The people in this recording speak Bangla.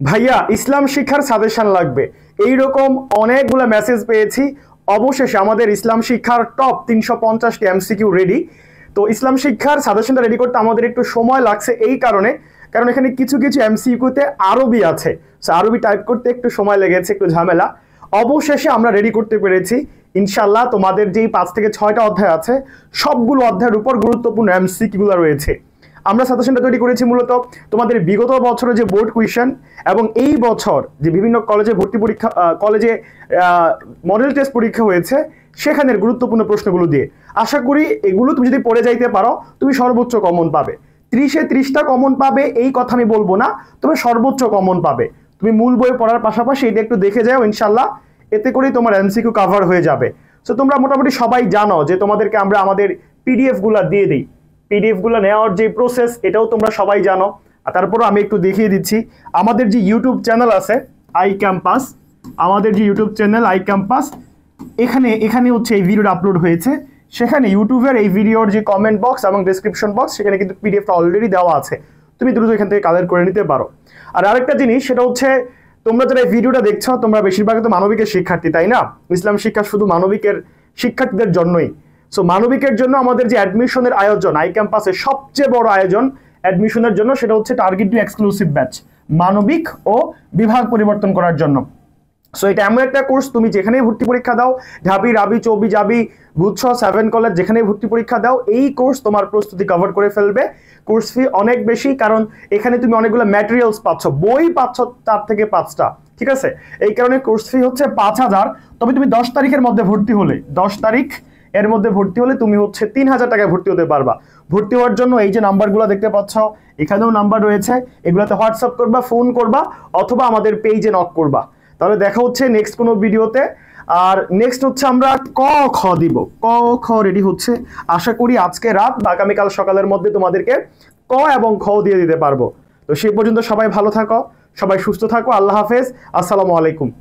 ভাইয়া ইসলাম শিক্ষার সাজেশন লাগবে, এইরকম অনেকগুলো মেসেজ পেয়েছি। অবশেষে আমাদের ইসলাম শিক্ষার টপ 350টি এমসিকিউ রেডি। তো ইসলাম শিক্ষার সাজেশনটা রেডি করতে আমাদের একটু সময় লাগছে, এই কারণ এখানে কিছু কিছু এমসিকিউতে আরবি আছে, আরবি টাইপ করতে একটু সময় লেগেছে, একটু ঝামেলা। অবশেষে আমরা রেডি করতে পেরেছি ইনশাল্লাহ। তোমাদের যেই 5 থেকে 6টা অধ্যায় আছে, সবগুলো অধ্যায়ের উপর গুরুত্বপূর্ণ এমসিকিউগুলো রয়েছে। আমরা সাজেশনটা তৈরি করেছি মূলত তোমাদের বিগত বছরের যে বোর্ড কুয়েশন এবং এই বছর যে বিভিন্ন কলেজে ভর্তি পরীক্ষা, কলেজে মডেল টেস্ট পরীক্ষা হয়েছে, সেখানের গুরুত্বপূর্ণ প্রশ্নগুলো দিয়ে। আশা করি এগুলো তুমি যদি পড়ে যাইতে পারো, তুমি সর্বোচ্চ কমন পাবে। 30-এ 30টা কমন পাবে এই কথা আমি বলবো না, তবে সর্বোচ্চ কমন পাবে। তুমি মূল বই পড়ার পাশাপাশি এটা একটু দেখে যাও ইনশাল্লাহ, এতে করেই তোমার এমসিকিউ কভার হয়ে যাবে। সো তোমরা মোটামুটি সবাই জানো যে তোমাদেরকে আমরা আমাদের পিডিএফ গুলা দিয়ে দিই। পিডিএফ গুলো নেওয়ার যে প্রসেস, এটাও তোমরা সবাই জানো। আর তারপরও আমি একটু দেখিয়ে দিচ্ছি। আমাদের যে ইউটিউব চ্যানেল আছে আই ক্যাম্পাস, আমাদের যে ইউটিউব চ্যানেল আই ক্যাম্পাস, এখানে হচ্ছে এই ভিডিওটা আপলোড হয়েছে। সেখানে ইউটিউবের এই ভিডিওর যে কমেন্ট বক্স এবং ডেসক্রিপশন বক্স, সেখানে কিন্তু পিডিএফটা অলরেডি দেওয়া আছে, তুমি দ্রুত এখান থেকে কালেক্ট করে নিতে পারো। আর আরেকটা জিনিস, সেটা হচ্ছে তোমরা যারা এই ভিডিওটা দেখছো, তোমরা বেশিরভাগ তো মানবিকের শিক্ষার্থী, তাই না? ইসলাম শিক্ষা শুধু মানবিকের শিক্ষার্থীদের জন্যই। সো মানবিকের জন্য আমাদের যে অ্যাডমিশনের আয়োজন, আই ক্যাম্পাসের সবচেয়ে বড় আয়োজন অ্যাডমিশনের জন্য, সেটা হচ্ছে টার্গেট টু এক্সক্লুসিভ ব্যাচ, মানবিক ও বিভাগ পরিবর্তন করার জন্য। সো এটা এমন একটা কোর্স, তুমি যেখানেই ভর্তি পরীক্ষা দাও, ঢাবি, রাবি, চবি, জাবি, গুচ্ছ, 7 কলেজ, যেখানেই ভর্তি পরীক্ষা দাও, এই কোর্স তোমার প্রস্তুতি কভার করে ফেলবে। কোর্স ফি অনেক বেশি, কারণ এখানে তুমি অনেকগুলো ম্যাটেরিয়ালস পাচ্ছ, বই পাচ্ছ 4 থেকে 5টা, ঠিক আছে? এই কারণে কোর্স ফি হচ্ছে 5000। তবে তুমি 10 তারিখের মধ্যে ভর্তি হলে, 10 তারিখ এর মধ্যে ভর্তি হলে তুমি হচ্ছে 3000 টাকায় ভর্তি হতে পারবা। ভর্তি হওয়ার জন্য এই যে নাম্বারগুলো দেখতে পাচ্ছ, এখানেও নাম্বার রয়েছে, এগুলোতে হোয়াটসঅ্যাপ করবা, ফোন করবা, অথবা আমাদের পেজে নক করবা। তাহলে দেখা হচ্ছে নেক্সট কোনো ভিডিওতে। আর নেক্সট হচ্ছে আমরা ক খ দিব, ক খ রেডি হচ্ছে। আশা করি আজকে রাত বা আগামীকাল সকালের মধ্যে তোমাদেরকে ক এবং খ দিয়ে দিতে পারবো। তো সেই পর্যন্ত সবাই ভালো থাকো, সবাই সুস্থ থাকো। আল্লাহ হাফেজ, আসসালামু আলাইকুম।